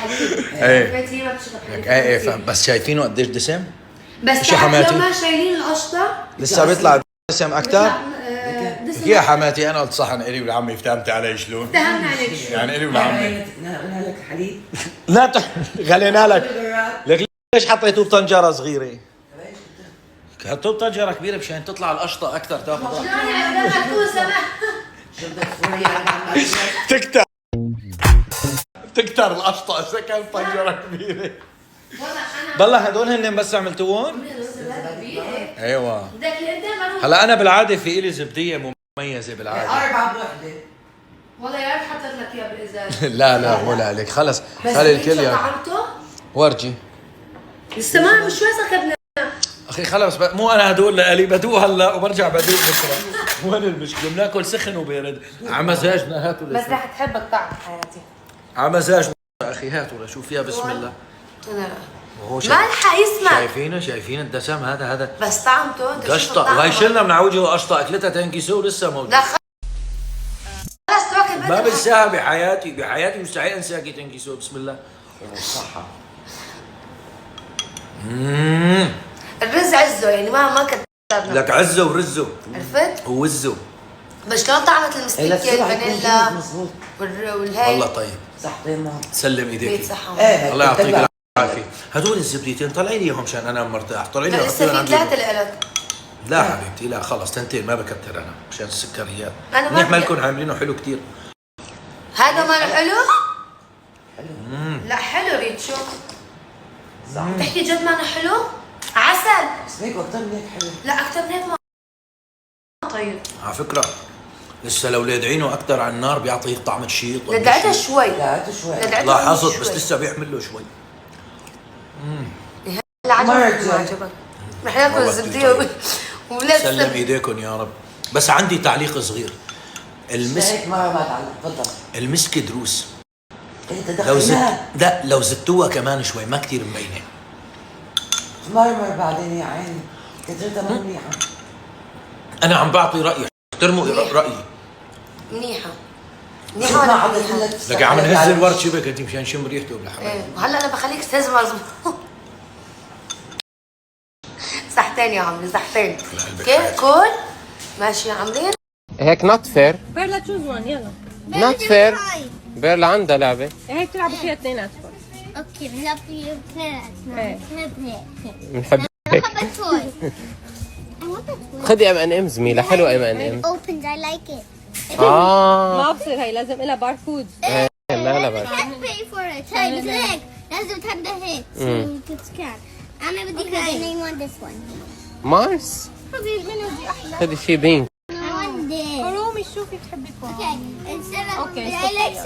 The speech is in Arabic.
حليب. ايه ما بتشرب حليب. ايه بس شايفينه قديش دسم؟ بس شو حماتي؟ لو ما شايلين القشطه لسه بيطلع دسم اكثر؟ دسم. يا حماتي انا قلت صحن الي ولعمي، فهمتي علي شلون؟ فهمنا عليك شو يعني الي ولعمي قلنا لك حليب. لا غلينا لك ليش حطيتوه بطنجره صغيره؟ حطوه بطنجره كبيره مشان تطلع القشطه اكثر تاخذ راحتها. يعني بدنا تكون سماح. شو بدك تسوي؟ تكتر القشطه اذا كانت طنجره كبيره. والله انا بالله هدول هن بس عملتوهم؟ ايوه. بدك انت هلا انا بالعاده في الي زبديه مميزه بالعاده. 4 بوحده. والله يا ريت حطيت لك اياه بالازازه. لا ولا عليك خلص بس خلي الكل شو يعني. طعمته؟ ورجي لسه ما شوي سكبنا. اخي خلص مو انا هدول لالي بدوق هلا وبرجع بدوق بكره. وين المشكله؟ بناكل سخن وبارد. على مزاجنا هاتوا بس رح تحب الطعم حياتي. على مزاجنا اخي هاتوا لشوف فيها بسم الله. وهو مالحه اسمع. شايفين الدسم هذا بس طعمته انت قشطه وهي شلنا من عوجه قشطه اكلتها تنكسو ولسه موجود. لا خلص تركب. ما بنساها بحياتي مستحيل انساكي تنكسو بسم الله. صحة. الرز عزه يعني ما كنت لك عزه ورزه عرفت؟ ووزه. بس شلون طعمت المستكه الفانيلا والهي. والله طيب. صحتين ماما. سلم ايديك. بيت صحة. الله يعطيك العافيه. هدول الزبديتين طلعي لي اياهم مشان انا مرتاح. طلعي لي لسه في 3 لك. لا حبيبتي لا خلص تنتين ما بكتر انا مشان السكريات. أنا ما منيح بدي- مالكم عاملينه حلو كتير. هذا ما حلو؟ حلو. لا حلو ريتشو. صح. بتحكي جد ما حلو؟ عسل. بس هيك اكثر من هيك حلو. لا اكثر من هيك ما طيب. على فكره لسه لو لادعينه اكثر على النار بيعطيه طعم شيط. لدعتها شوي. لا شوي. لدعتها لاحظت شوي. بس لسه بيحمل له شوي. هلا عجبك مرة ما عجبك. رح ناكل الزبديه ولسه سلم ايديكم يا رب. بس عندي تعليق صغير. هيك مرة ما تعلق. تفضل. المسك دروس. انت لو دخلناها. لا لو زدتوها كمان شوي ما كتير مبينه. مرمر بعدين يا عيني. كترتها مو منيحة. انا عم بعطي رايي احترموا رايي. منيحه. شو ما ولا عملت منيحة؟ لك. لك عم نهز الورد شبك انت مشان نشم ريحته ولا حبيبي. ايه وهلا انا بخليك تهز مظبوط. صحتين يا عمري صحتين. كيف كل ماشي يا عمري. هيك نوت فير. بيرلا تشوز وان يلا. نوت فير. بيرلا عندها لعبة. هيك تلعبوا فيها اثنيناتكم. اوكي بنلعب في بلانت. بنحب هيك. بحب التوي. I want that toy. خدي M&M زميلة حلوة M&M. Opened, I like it. آه ما بصير هي لازم لها باركود. ما لها I بقى. can't pay for it. هاي بس هيك لازم تحدى هيك تسكان. أنا بدي هاي. I want this one. مارس. خذي الميلودي احلى. خدي شي بينك. I want this. رومي شوفي بتحبي فوق. Okay. Instead of Okay, I like